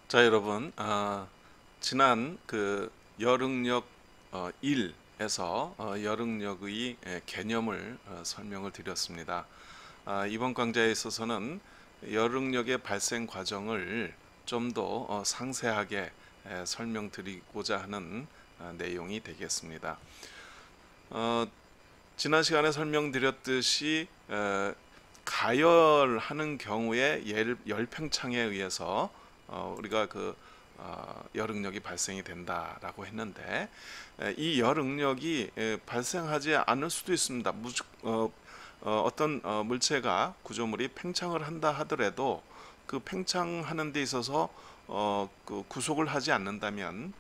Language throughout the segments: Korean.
자, 여러분, 지난 열응력 1에서 열응력의 개념을 설명을 드렸습니다. 이번 강좌에 있어서는 열응력의 발생 과정을 좀 더 상세하게 설명드리고자 하는 내용이 되겠습니다. 지난 시간에 설명드렸듯이 가열하는 경우에 열팽창에 의해서 우리가 열응력이 발생이 된다라고 했는데, 이 열응력이 발생하지 않을 수도 있습니다. 어떤 물체가 구조물이 팽창을 한다 하더라도 그 팽창하는 데 있어서 구속을 하지 않는다면,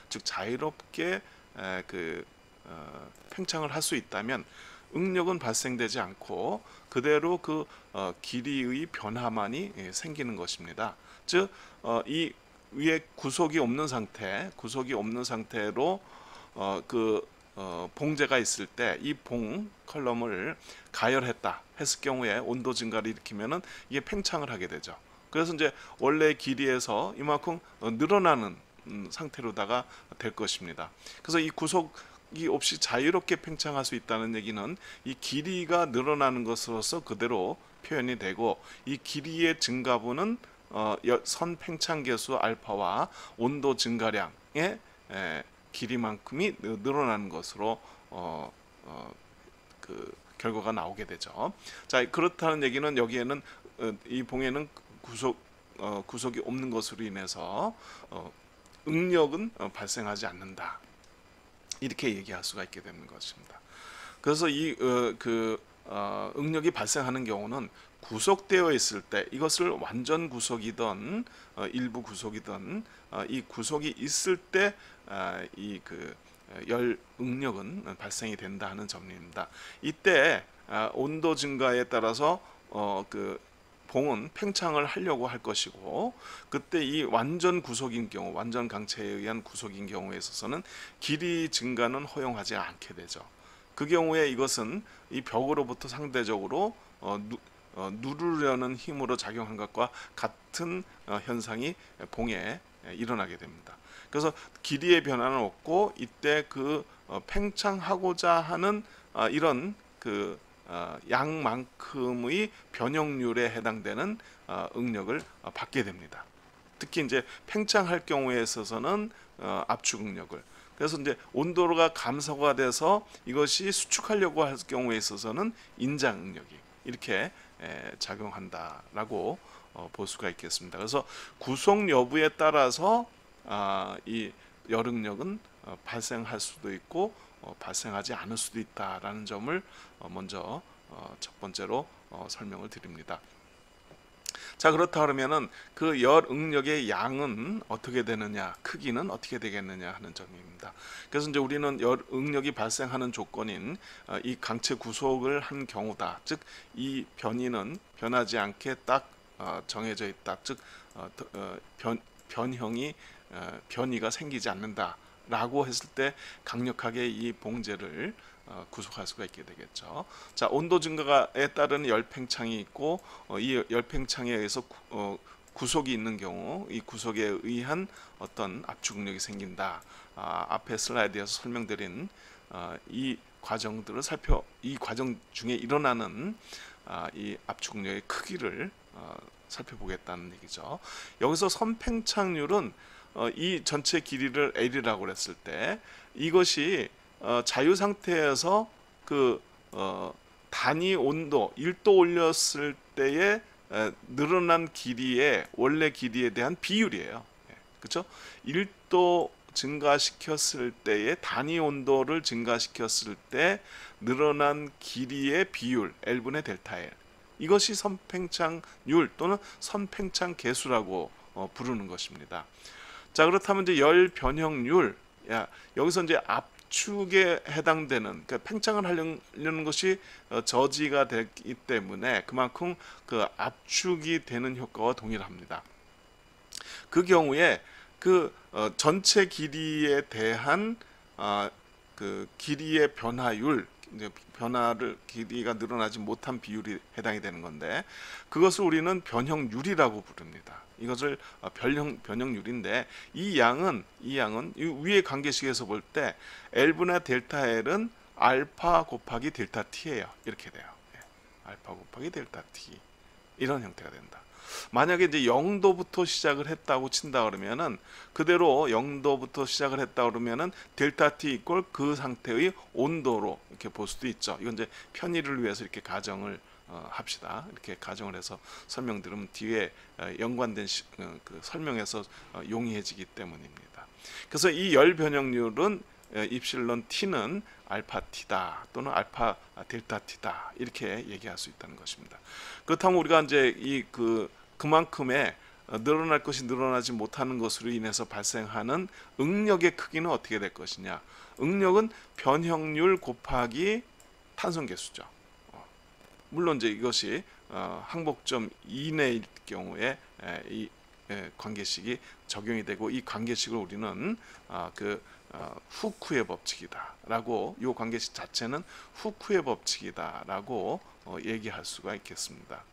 즉 자유롭게 팽창을 할 수 있다면 응력은 발생되지 않고 그대로 길이의 변화만이 생기는 것입니다. 즉, 이 위에 구속이 없는 상태로 봉제가 있을 때 이 봉 컬럼을 가열했다 했을 경우에 온도 증가를 일으키면은 이게 팽창을 하게 되죠. 그래서 이제 원래 길이에서 이만큼 늘어나는 상태로다가 될 것입니다. 그래서 이 구속이 없이 자유롭게 팽창할 수 있다는 얘기는 이 길이가 늘어나는 것으로서 그대로 표현이 되고, 이 길이의 증가분은 선 팽창 계수 알파와 온도 증가량의 길이만큼이 늘어나는 것으로 결과가 나오게 되죠. 자, 그렇다는 얘기는 여기에는 이 봉에는 구속이 없는 것으로 인해서 응력은 발생하지 않는다, 이렇게 얘기할 수가 있게 되는 것입니다. 그래서 응력이 발생하는 경우는 구속되어 있을 때, 이것을 완전 구속이든 일부 구속이든 이 구속이 있을 때 열 응력은 발생이 된다 하는 점입니다. 이때 온도 증가에 따라서 봉은 팽창을 하려고 할 것이고, 그때 이 완전 구속인 경우, 완전 강체에 의한 구속인 경우에 있어서는 길이 증가는 허용하지 않게 되죠. 그 경우에 이것은 이 벽으로부터 상대적으로 누르려는 힘으로 작용한 것과 같은 현상이 봉에 일어나게 됩니다. 그래서 길이의 변화는 없고, 이때 팽창하고자 하는 이런 양만큼의 변형률에 해당되는 응력을 받게 됩니다. 특히 이제 팽창할 경우에 있어서는 압축 응력을, 그래서 이제 온도가 감소가 돼서 이것이 수축하려고 할 경우에 있어서는 인장 응력이 이렇게 작용한다라고 볼 수가 있겠습니다. 그래서 구속 여부에 따라서 이 열응력은 발생할 수도 있고 발생하지 않을 수도 있다라는 점을 먼저 첫 번째로 설명을 드립니다. 자, 그렇다 그러면은 그 열응력의 양은 어떻게 되느냐, 크기는 어떻게 되겠느냐 하는 점입니다. 그래서 이제 우리는 열응력이 발생하는 조건인 이 강체 구속을 한 경우다, 즉 이 변이는 변하지 않게 딱 정해져 있다, 즉 변이가 생기지 않는다라고 했을 때 강력하게 이 봉제를 구속할 수가 있게 되겠죠. 자, 온도 증가에 따른 열팽창이 있고, 이 열팽창에 의해서 구속이 있는 경우, 이 구속에 의한 어떤 압축력이 생긴다. 앞에 슬라이드에서 설명드린 이 과정 중에 일어나는 이 압축력의 크기를 살펴보겠다는 얘기죠. 여기서 선팽창률은 이 전체 길이를 L이라고 했을 때, 이것이 자유 상태에서 단위 온도 1도 올렸을 때에 늘어난 길이의 원래 길이에 대한 비율이에요. 그렇죠? 1도 증가시켰을 때에 단위 온도를 증가시켰을 때 늘어난 길이의 비율 L분의 델타 L, 이것이 선팽창률 또는 선팽창 계수라고 부르는 것입니다. 자, 그렇다면 이제 열 변형률, 여기서 이제 압축에 해당되는, 그러니까 팽창을 하려는 것이 저지가 되기 때문에 그만큼 압축이 되는 효과와 동일합니다. 그 경우에 전체 길이에 대한 길이의 변화율, 길이가 늘어나지 못한 비율이 해당이 되는 건데, 그것을 우리는 변형률이라고 부릅니다. 이것을 변형률인데 이 양은 이 위의 관계식에서 볼 때 L분의 델타 L은 알파 곱하기 델타 T예요. 이렇게 돼요. 예. 알파 곱하기 델타 T 이런 형태가 된다. 만약에 이제 0도부터 시작을 했다고 친다 그러면은 그대로 0도부터 시작을 했다 그러면은 델타 T 이꼴 그 상태의 온도로 이렇게 볼 수도 있죠. 이건 이제 편의를 위해서 이렇게 가정을 합시다. 이렇게 가정을 해서 설명드리면 뒤에 연관된 그 설명에서 용이해지기 때문입니다. 그래서 이 열 변형률은 입실론 T는 알파 T다 또는 알파 델타 T다 이렇게 얘기할 수 있다는 것입니다. 그렇다면 우리가 이제 그만큼의 늘어날 것이 늘어나지 못하는 것으로 인해서 발생하는 응력의 크기는 어떻게 될 것이냐? 응력은 변형률 곱하기 탄성계수죠. 물론 이제 이것이 항복점 이내일 경우에 이 관계식이 적용이 되고 이 관계식을 우리는 후쿠의 법칙이다라고 이 관계식 자체는 후쿠의 법칙이다라고 얘기할 수가 있겠습니다.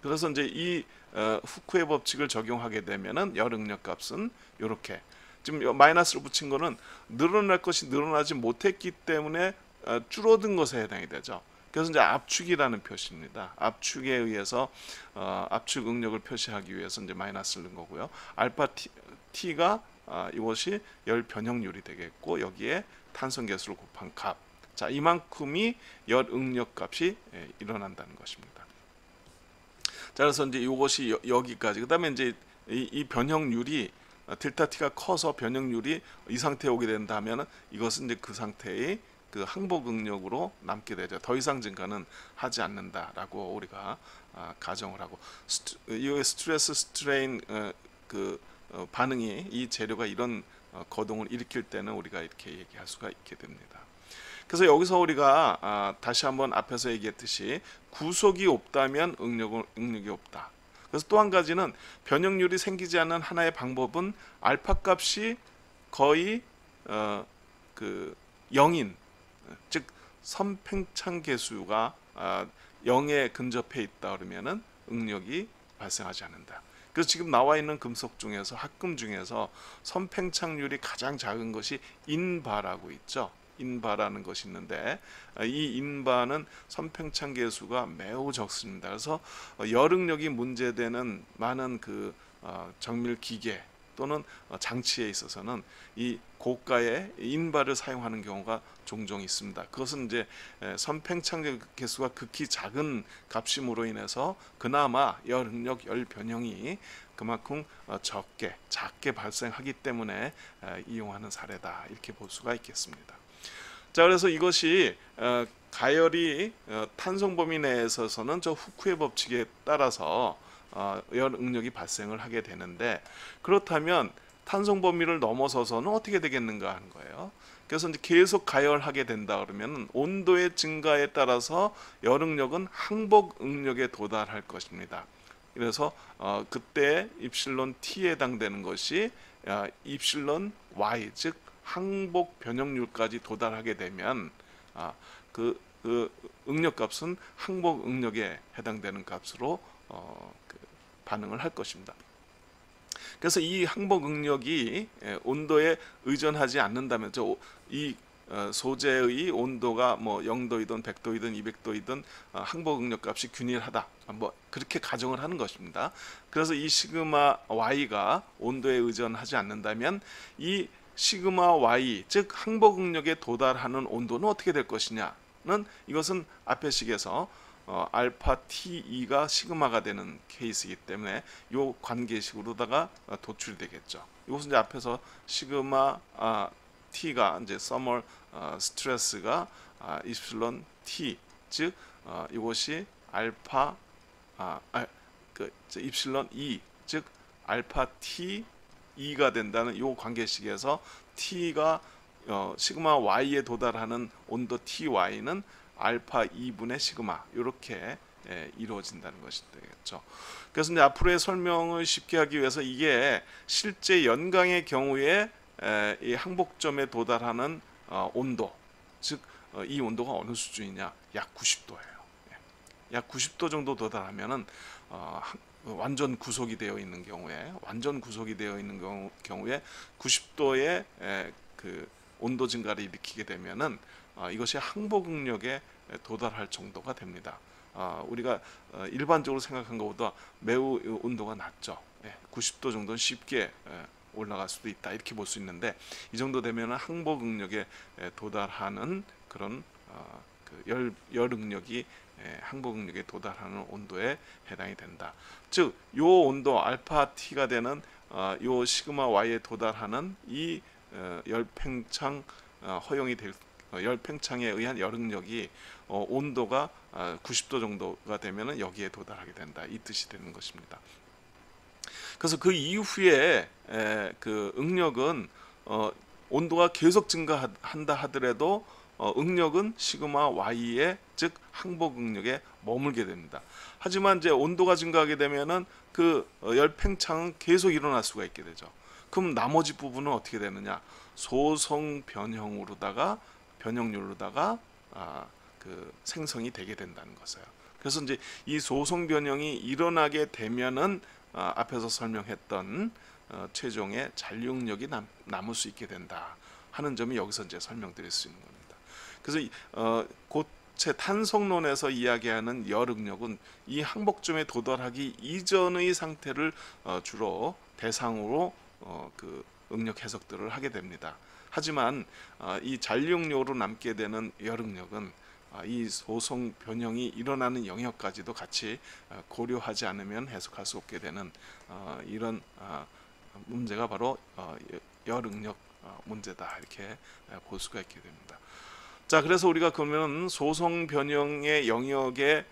그래서 이제 이 후쿠의 법칙을 적용하게 되면은 열응력 값은 이렇게 지금 마이너스를 붙인 거는 늘어날 것이 늘어나지 못했기 때문에 줄어든 것에 해당이 되죠. 그래서 이제 압축이라는 표시입니다. 압축에 의해서 압축 응력을 표시하기 위해서 이제 마이너스를 넣은 거고요. 알파 t가 이것이 열 변형률이 되겠고 여기에 탄성 계수를 곱한 값. 자, 이만큼이 열 응력 값이 일어난다는 것입니다. 자, 그래서 이제 이것이 여기까지. 그다음에 이제 이 변형률이 델타 t가 커서 변형률이 이 상태에 오게 된다면은 이것은 이제 그 상태의 그 항복 응력으로 남게 되죠. 더 이상 증가는 하지 않는다라고 우리가 가정을 하고 이 스트레스 스트레인 반응이 이 재료가 이런 거동을 일으킬 때는 우리가 이렇게 얘기할 수가 있게 됩니다. 그래서 여기서 우리가 다시 한번 앞에서 얘기했듯이 구속이 없다면 응력이 없다. 그래서 또 한 가지는 변형률이 생기지 않는 하나의 방법은 알파 값이 거의 0인 즉 선팽창 계수가 0에 근접해 있다 그러면은 응력이 발생하지 않는다. 그래서 지금 나와 있는 금속 중에서 합금 중에서 선팽창률이 가장 작은 것이 인바라고 있죠. 인바라는 것이 있는데 이 인바는 선팽창 계수가 매우 적습니다. 그래서 열응력이 문제되는 많은 정밀 기계 또는 장치에 있어서는 이 고가의 인바를 사용하는 경우가 종종 있습니다. 그것은 이제 선팽창 계수가 극히 작은 값임으로 인해서 그나마 열응력, 열 변형이 그만큼 작게 발생하기 때문에 이용하는 사례다 이렇게 볼 수가 있겠습니다. 자, 그래서 이것이 가열이 탄성 범위 내에 있어서는 저 후쿠의 법칙에 따라서 열 응력이 발생을 하게 되는데 그렇다면 탄성 범위를 넘어서서는 어떻게 되겠는가 하는 거예요. 그래서 이제 계속 가열하게 된다 그러면 온도의 증가에 따라서 열 응력은 항복 응력에 도달할 것입니다. 그래서 그때 입실론 T에 해당되는 것이 입실론 Y 즉 항복 변형률까지 도달하게 되면 그 응력값은 항복 응력에 해당되는 값으로 반응을 할 것입니다. 그래서 이 항복 응력이 온도에 의존하지 않는다면 이 소재의 온도가 뭐 0도이든 100도이든 200도이든 항복 응력 값이 균일하다. 뭐 그렇게 가정을 하는 것입니다. 그래서 이 시그마 y가 온도에 의존하지 않는다면 이 시그마 y 즉 항복 응력에 도달하는 온도는 어떻게 될 것이냐는 이것은 앞의 식에서 알파 T2가 시그마가 되는 케이스이기 때문에 이 관계식으로다가 도출이 되겠죠. 이것은 이제 앞에서 시그마 T가 이제 서멀 스트레스가 이플silon T 즉 이것이 알파 이플silon E 즉 알파 T2가 된다는 이 관계식에서 T가 시그마 Y에 도달하는 온도 TY는 알파 2분의 시그마 이렇게 이루어진다는 것이 되겠죠. 그래서 이제 앞으로의 설명을 쉽게 하기 위해서 이게 실제 연강의 경우에 이 항복점에 도달하는 온도, 즉 이 온도가 어느 수준이냐, 약 90도예요. 약 90도 정도 도달하면은 완전 구속이 되어 있는 경우에 경우에 90도의 그 온도 증가를 일으키게 되면은 이것이 항복응력에 도달할 정도가 됩니다. 우리가 일반적으로 생각한 것보다 매우 온도가 낮죠. 90도 정도는 쉽게 올라갈 수도 있다 이렇게 볼 수 있는데, 이 정도 되면 항복응력에 도달하는 그런 그 열응력이 항복응력에 도달하는 온도에 해당이 된다. 즉, 요 온도 알파 T가 되는 요 시그마 Y에 도달하는 이 열팽창 허용이 될 열팽창에 의한 열응력이 온도가 90도 정도가 되면은 여기에 도달하게 된다, 이 뜻이 되는 것입니다. 그래서 그 이후에 그 응력은 온도가 계속 증가한다 하더라도 응력은 시그마 Y의 즉 항복 응력에 머물게 됩니다. 하지만 이제 온도가 증가하게 되면은 그 열팽창은 계속 일어날 수가 있게 되죠. 그럼 나머지 부분은 어떻게 되느냐? 소성 변형률로다가 그 생성이 되게 된다는 것이에요. 그래서 이제 이 소성 변형이 일어나게 되면은 앞에서 설명했던 최종의 잔류응력이 남을 수 있게 된다 하는 점이 여기서 이제 설명드릴 수 있는 겁니다. 그래서 고체 탄성론에서 이야기하는 열응력은 이 항복점에 도달하기 이전의 상태를 주로 대상으로 그 응력 해석들을 하게 됩니다. 하지만 이 잔류응력으로 남게 되는 열응력은 이 소성 변형이 일어나는 영역까지도 같이 고려하지 않으면 해석할 수 없게 되는 이런 문제가 바로 열응력 문제다, 이렇게 볼 수가 있게 됩니다. 자, 그래서 우리가 그러면 소성 변형의 영역에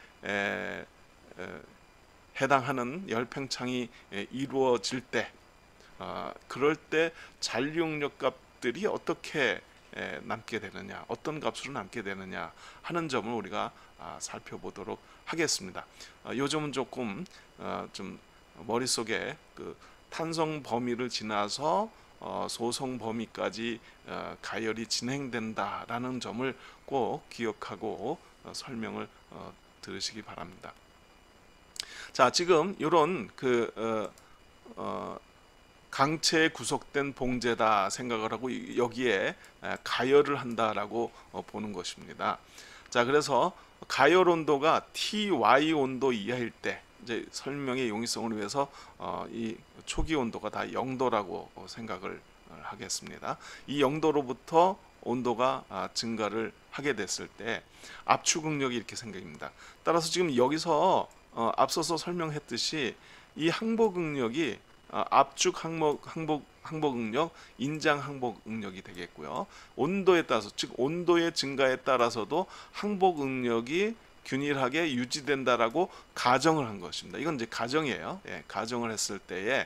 해당하는 열팽창이 이루어질 때, 그럴 때 잔류응력 값들이 어떻게 남게 되느냐, 어떤 값으로 남게 되느냐 하는 점을 우리가 살펴보도록 하겠습니다. 이 점은 조금 좀 머릿속에 그 탄성 범위를 지나서 소성 범위까지 가열이 진행된다라는 점을 꼭 기억하고 설명을 들으시기 바랍니다. 자, 지금 이런 강체에 구속된 봉제다 생각을 하고 여기에 가열을 한다라고 보는 것입니다. 자, 그래서 가열 온도가 Ty 온도 이하일 때, 이제 설명의 용이성을 위해서 이 초기 온도가 다 0도라고 생각을 하겠습니다. 이 0도로부터 온도가 증가를 하게 됐을 때 압축 응력이 이렇게 생깁니다. 따라서 지금 여기서 앞서서 설명했듯이 이 항복 응력이 압축 항복 응력, 인장 항복 응력이 되겠고요. 온도에 따라서, 즉 온도의 증가에 따라서도 항복 응력이 균일하게 유지된다라고 가정을 한 것입니다. 이건 이제 가정이에요. 가정을 했을 때에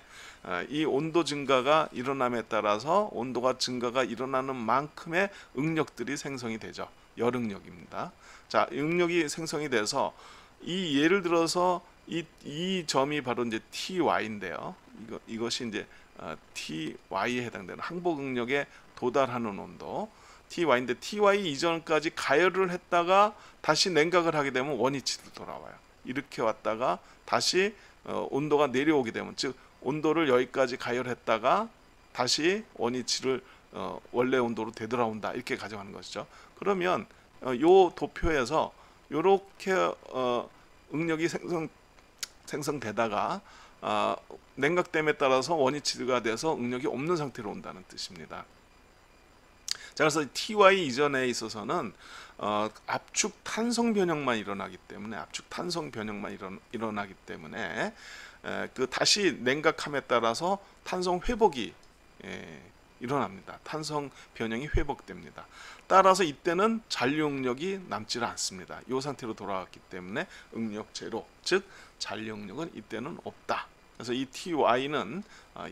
이 온도 증가가 일어남에 따라서 온도가 증가가 일어나는 만큼의 응력들이 생성이 되죠. 열응력입니다. 자, 응력이 생성이 돼서 이 예를 들어서 이 점이 바로 이제 TY인데요. 이것이 이제 TY에 해당되는 항복 응력에 도달하는 온도 TY인데, TY 이전까지 가열을 했다가 다시 냉각을 하게 되면 원위치로 돌아와요. 이렇게 왔다가 다시 온도가 내려오게 되면, 즉 온도를 여기까지 가열했다가 다시 원위치를 원래 온도로 되돌아온다, 이렇게 가정하는 것이죠. 그러면 요 도표에서 이렇게 응력이 생성되다가 냉각됨에 따라서 원위치가 돼서 응력이 없는 상태로 온다는 뜻입니다. 자, 그래서 TY 이전에 있어서는 압축 탄성 변형만 일어나기 때문에 일어나기 때문에 그 다시 냉각함에 따라서 탄성 회복이 일어납니다. 탄성 변형이 회복됩니다. 따라서 이때는 잔류 응력이 남지 않습니다. 이 상태로 돌아왔기 때문에 응력 제로, 즉 잔류 응력은 이때는 없다. 그래서 이 TY는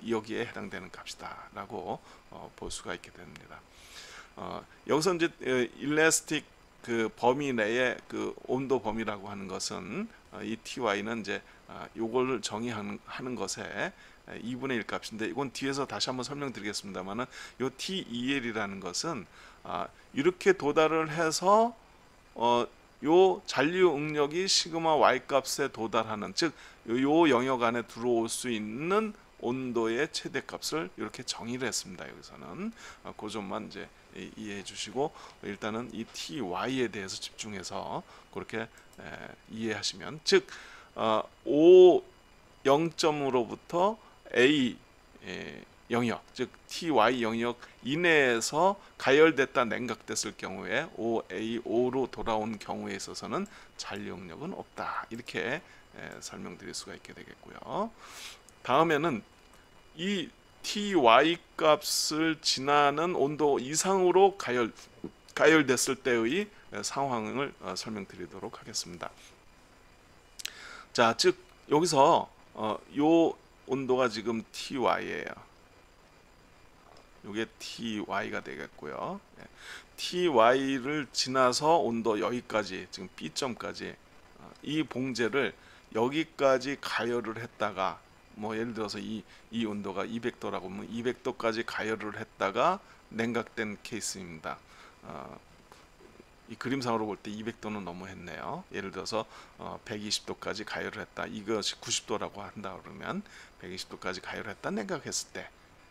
여기에 해당되는 값이다라고 볼 수가 있게 됩니다. 여기서 이제 일라스틱 그 범위 내의 그 온도 범위라고 하는 것은 이 TY는 이제 요걸 정의하는 것에 2분의 1 값인데, 이건 뒤에서 다시 한번 설명드리겠습니다만은 요 TEL이라는 것은 이렇게 도달을 해서 요 잔류 응력이 시그마 y 값에 도달하는, 즉 요 영역 안에 들어올 수 있는 온도의 최대값을 이렇게 정의를 했습니다. 여기서는 그 점만 이제 이해해 주시고, 일단은 이 ty에 대해서 집중해서 그렇게 이해하시면, 즉 O 0점으로부터 A 영역, 즉 ty 영역 이내에서 가열됐다 냉각됐을 경우에 OA5로 돌아온 경우에 있어서는 잔류 응력은 없다, 이렇게 설명드릴 수가 있게 되겠고요. 다음에는 이 ty 값을 지나는 온도 이상으로 가열됐을 때의 상황을 설명드리도록 하겠습니다. 자, 즉 여기서 요 온도가 지금 ty예요. 요게 ty가 되겠고요. ty를 지나서 온도 여기까지, 지금 B점까지 이 봉제를 여기까지 가열을 했다가, 뭐 예를 들어서 이 온도가 200도라고 하면 200도까지 가열을 했다가 냉각된 케이스입니다. 이 그림상으로 볼 때 200도는 너무 했네요. 예를 들어서 120도까지 가열을 했다. 이것이 90도라고 한다 그러면 120도까지 가열을 했다, 냉각했을 때,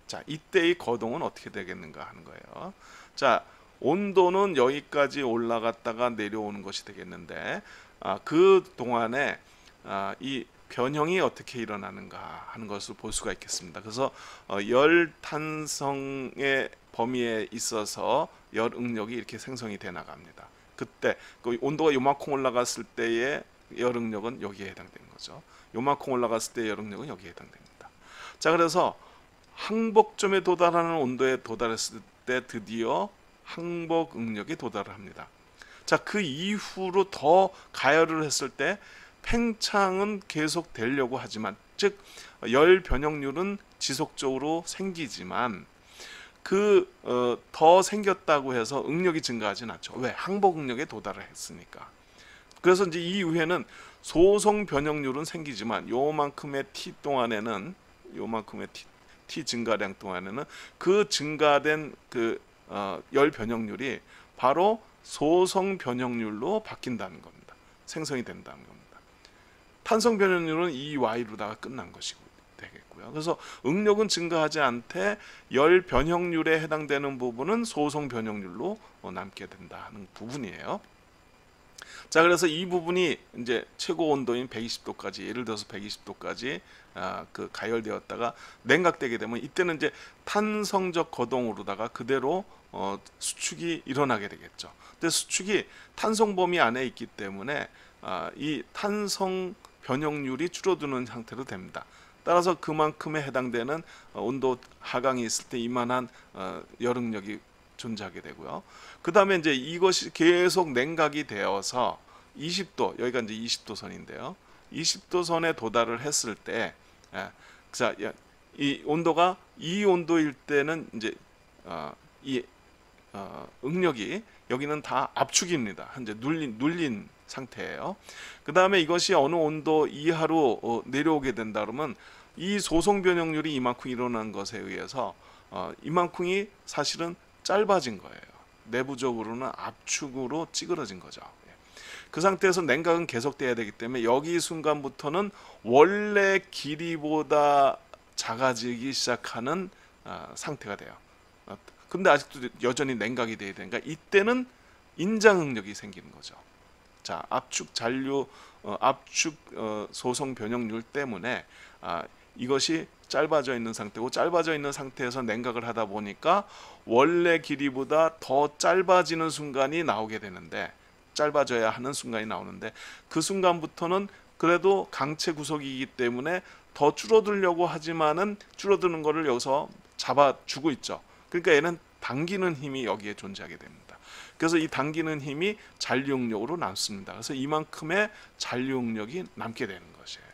자, 이때의 거동은 어떻게 되겠는가 하는 거예요. 자, 온도는 여기까지 올라갔다가 내려오는 것이 되겠는데, 그 동안에 이 변형이 어떻게 일어나는가 하는 것을 볼 수가 있겠습니다. 그래서 열 탄성의 범위에 있어서 열 응력이 이렇게 생성이 돼 나갑니다. 그때 그 온도가 요만큼 올라갔을 때의 열 응력은 여기에 해당되는 거죠. 요만큼 올라갔을 때의 열 응력은 여기에 해당됩니다. 자, 그래서 항복점에 도달하는 온도에 도달했을 때 드디어 항복 응력에 도달을 합니다. 자, 그 이후로 더 가열을 했을 때 팽창은 계속 되려고 하지만, 즉 열 변형률은 지속적으로 생기지만 더 생겼다고 해서 응력이 증가하진 않죠. 왜? 항복 응력에 도달을 했으니까. 그래서 이제 이 이후에는 소송 변형률은 생기지만 요만큼의 t 동안에는, 요만큼의 t 증가량 동안에는 그 증가된 열 변형률이 바로 소성 변형률로 바뀐다는 겁니다. 생성이 된다는 겁니다. 탄성 변형률은 이 y로다가 끝난 것이고 되겠고요. 그래서 응력은 증가하지 않되 열 변형률에 해당되는 부분은 소성 변형률로 남게 된다는 부분이에요. 자, 그래서 이 부분이 이제 최고 온도인 120도까지, 예를 들어서 120도까지 가열되었다가 냉각되게 되면, 이때는 이제 탄성적 거동으로다가 그대로 수축이 일어나게 되겠죠. 근데 수축이 탄성 범위 안에 있기 때문에 이 탄성 변형률이 줄어드는 상태로 됩니다. 따라서 그만큼에 해당되는 온도 하강이 있을 때 이만한 열응력이 존재하게 되고요. 그 다음에 이제 이것이 계속 냉각이 되어서 20도, 여기가 이제 20도 선인데요. 20도 선에 도달을 했을 때, 자, 이 온도가 이 온도일 때는 이제 응력이, 여기는 다 압축입니다. 현재 눌린 상태예요. 그 다음에 이것이 어느 온도 이하로 내려오게 된다 그러면 이 소송 변형률이 이만큼 일어난 것에 의해서 이만큼이 사실은 짧아진 거예요. 내부적으로는 압축으로 찌그러진 거죠. 그 상태에서 냉각은 계속돼야 되기 때문에 여기 순간부터는 원래 길이보다 작아지기 시작하는 상태가 돼요. 근데 아직도 여전히 냉각이 돼야 되니까 이때는 인장 응력이 생기는 거죠. 자, 압축 잔류 압축 소성 변형률 때문에 이것이 짧아져 있는 상태고, 짧아져 있는 상태에서 냉각을 하다 보니까 원래 길이보다 더 짧아지는 순간이 나오게 되는데, 짧아져야 하는 순간이 나오는데, 그 순간부터는 그래도 강체 구속이기 때문에 더 줄어들려고 하지만은 줄어드는 거를 여기서 잡아주고 있죠. 그러니까 얘는 당기는 힘이 여기에 존재하게 됩니다. 그래서 이 당기는 힘이 잔류 응력으로 남습니다. 그래서 이만큼의 잔류 응력이 남게 되는 것이에요.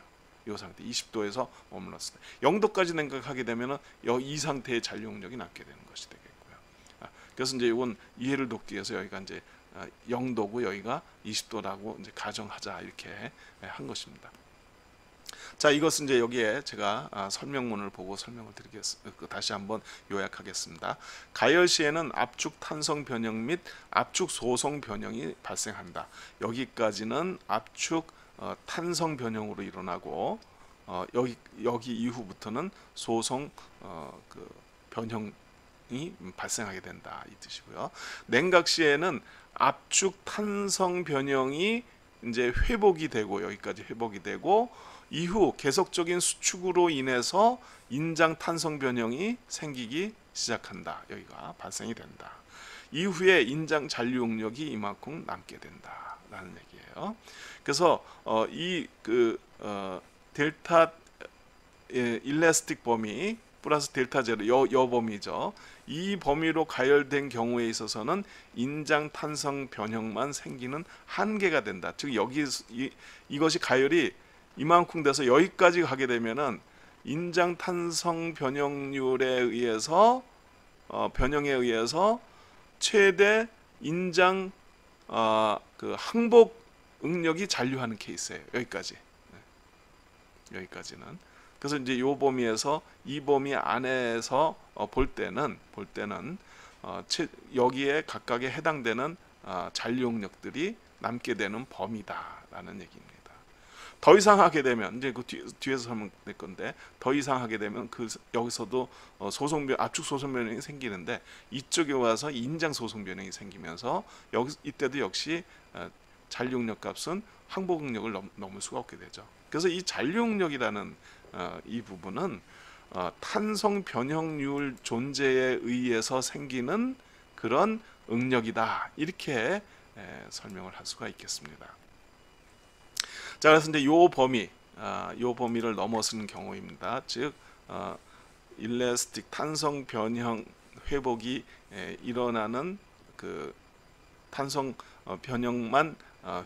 이 상태 20도에서 머물렀을 때 0도까지 냉각하게 되면은 이 상태의 잔류 응력이 남게 되는 것이 되겠고요. 그래서 이제 이건 이해를 돕기 위해서 여기가 이제 0도고 여기가 20도라고 이제 가정하자, 이렇게 한 것입니다. 자, 이것은 이제 여기에 제가 설명문을 보고 설명을 다시 한번 요약하겠습니다. 가열 시에는 압축 탄성 변형 및 압축 소성 변형이 발생한다. 여기까지는 압축 탄성 변형으로 일어나고 여기 이후부터는 소성 그 변형이 발생하게 된다, 이 뜻이고요. 냉각 시에는 압축 탄성 변형이 이제 회복이 되고, 여기까지 회복이 되고, 이후 계속적인 수축으로 인해서 인장 탄성 변형이 생기기 시작한다. 여기가 발생이 된다. 이후에 인장 잔류 응력이 이만큼 남게 된다라는 얘기예요. 그래서 델타 일라스틱 범위 플러스 델타 제로, 여 범위죠. 이 범위로 가열된 경우에 있어서는 인장 탄성 변형만 생기는 한계가 된다. 즉 이것이 가열이 이만큼 돼서 여기까지 가게 되면은 인장 탄성 변형률에 의해서 변형에 의해서 최대 인장 그 항복 응력이 잔류하는 케이스예요. 여기까지. 여기까지는. 그래서 이제 이 범위에서 이 범위 안에서 볼 때는 여기에 각각에 해당되는 잔류 응력들이 남게 되는 범위다라는 얘기입니다. 더 이상 하게 되면 이제 그 뒤에서 설명될 건데, 더 이상 하게 되면 여기서도 압축 소성 변형이 생기는데, 이쪽에 와서 인장 소성 변형이 생기면서 이때도 역시 잔류 응력 값은 항복 응력을 넘을 수가 없게 되죠. 그래서 이 잔류 응력이라는 이 부분은 탄성 변형률 존재에 의해서 생기는 그런 응력이다, 이렇게 설명을 할 수가 있겠습니다. 자, 그래서 이제 요 범위를 넘어서는 경우입니다. 즉 일라스틱 탄성 변형 회복이 일어나는 그 탄성 변형만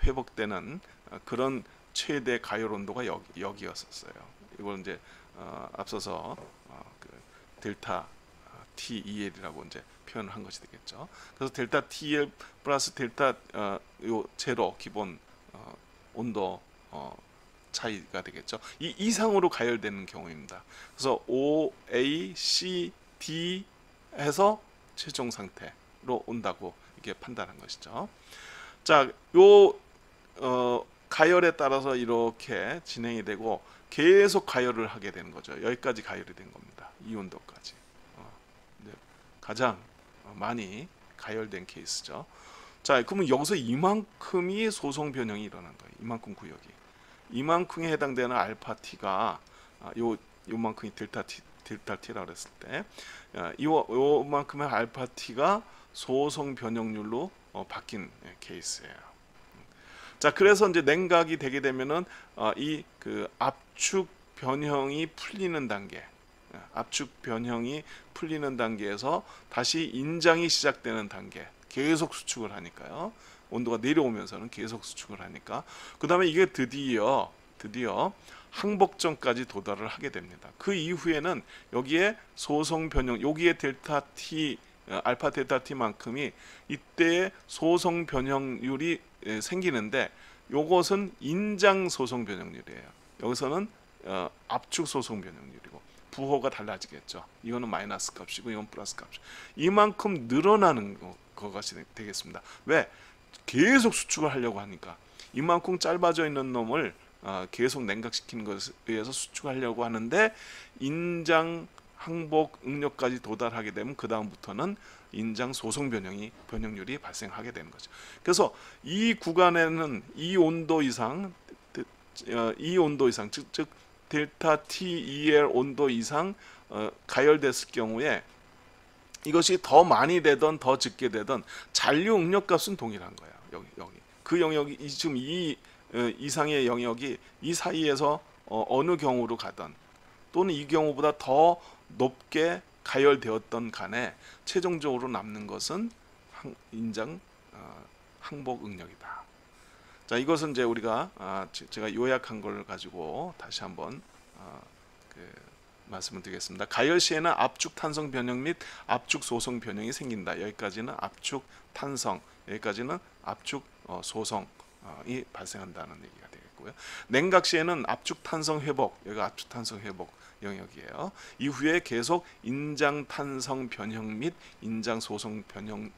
회복되는 그런 최대 가열 온도가 여기였었어요. 이걸 이제 앞서서 그 델타 TEL이라고 이제 표현을 한 것이 되겠죠. 그래서 델타 TL 플러스 델타 요 제로 기본 온도 차이가 되겠죠. 이 이상으로 가열되는 경우입니다. 그래서 O, A, C, D 해서 최종 상태로 온다고 이게 판단한 것이죠. 자, 요 가열에 따라서 이렇게 진행이 되고 계속 가열을 하게 되는 거죠. 여기까지 가열이 된 겁니다. 이 온도까지. 가장 많이 가열된 케이스죠. 자, 그러면 여기서 이만큼이 소성 변형이 일어난 거예요. 이만큼 구역이. 이만큼에 해당되는 알파 t가 요만큼이 델타 t라고 그랬을 때, 요만큼의 알파 t가 소성 변형률로 바뀐 케이스예요. 자, 그래서 이제 냉각이 되게 되면은 이 그 압축 변형이 풀리는 단계, 압축 변형이 풀리는 단계에서 다시 인장이 시작되는 단계, 계속 수축을 하니까요. 온도가 내려오면서는 계속 수축을 하니까, 그 다음에 이게 드디어 항복점까지 도달을 하게 됩니다. 그 이후에는 여기에 소성 변형, 여기에 델타 t, 알파 델타 t만큼이 이때의 소성 변형률이 생기는데, 요것은 인장 소성 변형률이에요. 여기서는 압축 소성 변형률이고 부호가 달라지겠죠. 이거는 마이너스 값이고 이건 플러스 값. 이만큼 늘어나는 것이 되겠습니다. 왜? 계속 수축을 하려고 하니까. 이만큼 짧아져 있는 놈을 계속 냉각시키는 것에 의해서 수축하려고 하는데, 인장 항복 응력까지 도달하게 되면 그 다음부터는 인장 소성 변형률이 발생하게 되는 거죠. 그래서 이 구간에는 이 온도 이상 즉 델타 TEL 온도 이상 가열됐을 경우에 이것이 더 많이 되든 더 적게 되든 잔류 응력 값은 동일한 거예요. 여기 그 영역이 지금 이 이상의 영역이 이 사이에서 어느 경우로 가든, 또는 이 경우보다 더 높게 가열되었던 간에 최종적으로 남는 것은 인장 항복 응력이다. 자, 이것은 이제 우리가 제가 요약한 걸 가지고 다시 한번 말씀을 드리겠습니다. 가열 시에는 압축 탄성 변형 및 압축 소성 변형이 생긴다. 여기까지는 압축 탄성, 여기까지는 압축 소성이 발생한다는 얘기가 되겠고, 있고요. 냉각 시에는 압축 탄성 회복, 여기가 압축 탄성 회복 영역이에요. 이후에 계속 인장 탄성 변형 및 인장 소성 변형,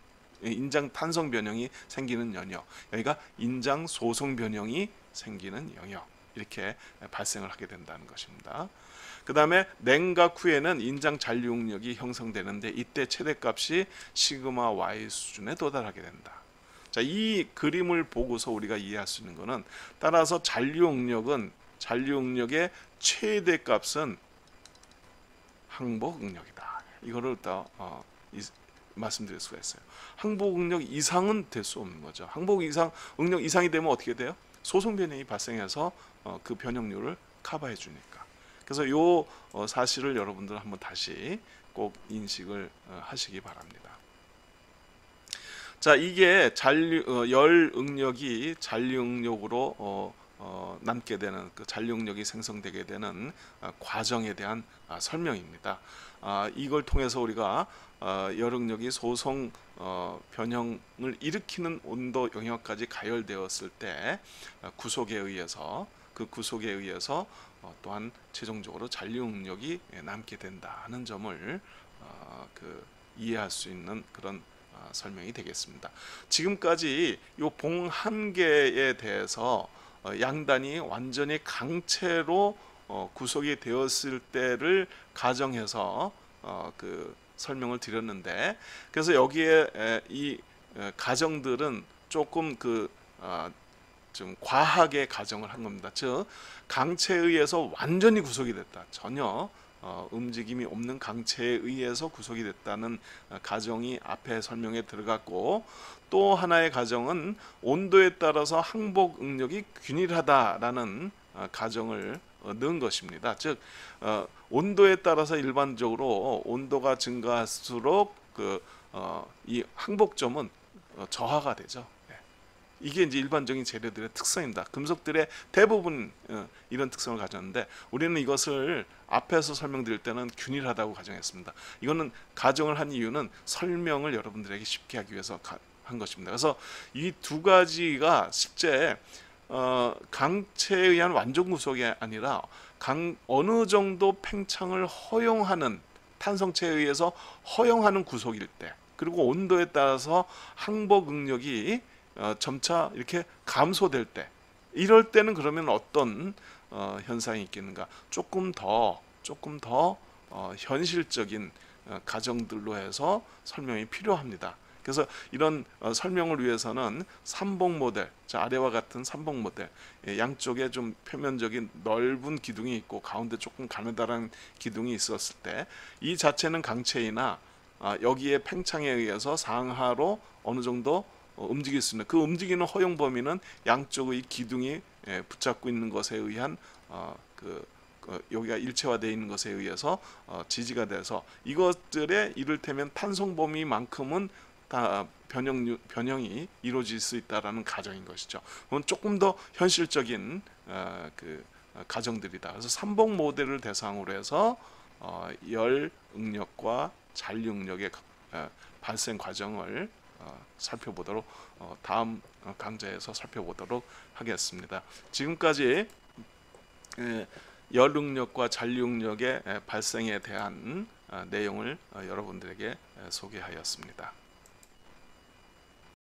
인장 탄성 변형이 생기는 영역, 여기가 인장 소성 변형이 생기는 영역, 이렇게 발생을 하게 된다는 것입니다. 그 다음에 냉각 후에는 인장 잔류응력이 형성되는데 이때 최대값이 시그마 y 수준에 도달하게 된다. 자, 이 그림을 보고서 우리가 이해할 수 있는 것은, 따라서 잔류응력의 최대값은 항복응력이다. 이거를 더 말씀드릴 수가 있어요. 항복응력 이상은 될 수 없는 거죠. 항복응력 이상이 되면 어떻게 돼요? 소송 변형이 발생해서 그 변형률을 커버해 주니까. 그래서 요 사실을 여러분들 한번 다시 꼭 인식을 하시기 바랍니다. 자, 이게 열 응력이 잔류 응력으로 남게 되는, 그 잔류 응력이 생성되게 되는 과정에 대한 설명입니다. 이걸 통해서 우리가 열 응력이 소송 변형을 일으키는 온도 영역까지 가열되었을 때 구속에 의해서, 그 구속에 의해서 또한 최종적으로 잔류 응력이 남게 된다는 점을 이해할 수 있는 그런 설명이 되겠습니다. 지금까지 이 봉 한 개에 대해서 양단이 완전히 강체로 구속이 되었을 때를 가정해서 그 설명을 드렸는데, 그래서 여기에 이 가정들은 조금 좀 과하게 가정을 한 겁니다. 즉, 강체에 의해서 완전히 구속이 됐다, 전혀 움직임이 없는 강체에 의해서 구속이 됐다는 가정이 앞에 설명에 들어갔고, 또 하나의 가정은 온도에 따라서 항복 응력이 균일하다라는 가정을 넣은 것입니다. 즉, 온도에 따라서 일반적으로 온도가 증가할수록 이 항복점은 저하가 되죠. 이게 이제 일반적인 재료들의 특성입니다. 금속들의 대부분 이런 특성을 가졌는데, 우리는 이것을 앞에서 설명드릴 때는 균일하다고 가정했습니다. 이거는 가정을 한 이유는 설명을 여러분들에게 쉽게 하기 위해서 한 것입니다. 그래서 이 두 가지가 실제 강체에 의한 완전 구속이 아니라 어느 정도 팽창을 허용하는, 탄성체에 의해서 허용하는 구속일 때, 그리고 온도에 따라서 항복 응력이 점차 이렇게 감소될 때, 이럴 때는 그러면 어떤 현상이 있겠는가? 조금 더 현실적인 가정들로 해서 설명이 필요합니다. 그래서 이런 설명을 위해서는 삼봉 모델, 아래와 같은 삼봉 모델, 양쪽에 좀 표면적인 넓은 기둥이 있고 가운데 조금 가느다란 기둥이 있었을 때, 이 자체는 강체이나 여기에 팽창에 의해서 상하로 어느 정도 움직일 수 있는, 그 움직이는 허용 범위는 양쪽의 기둥이 붙잡고 있는 것에 의한 여기가 일체화되어 있는 것에 의해서 지지가 돼서, 이것들의 이를테면 탄성 범위만큼은 다 변형이 이루어질 수 있다라는 가정인 것이죠. 그건 조금 더 현실적인 가정들이다. 그래서 삼봉 모델을 대상으로 해서 열 응력과 잔류 응력의 발생 과정을 살펴보도록, 다음 강좌에서 살펴보도록 하겠습니다. 지금까지 열 응력과 잔류 응력의 발생에 대한 내용을 여러분들에게 소개하였습니다.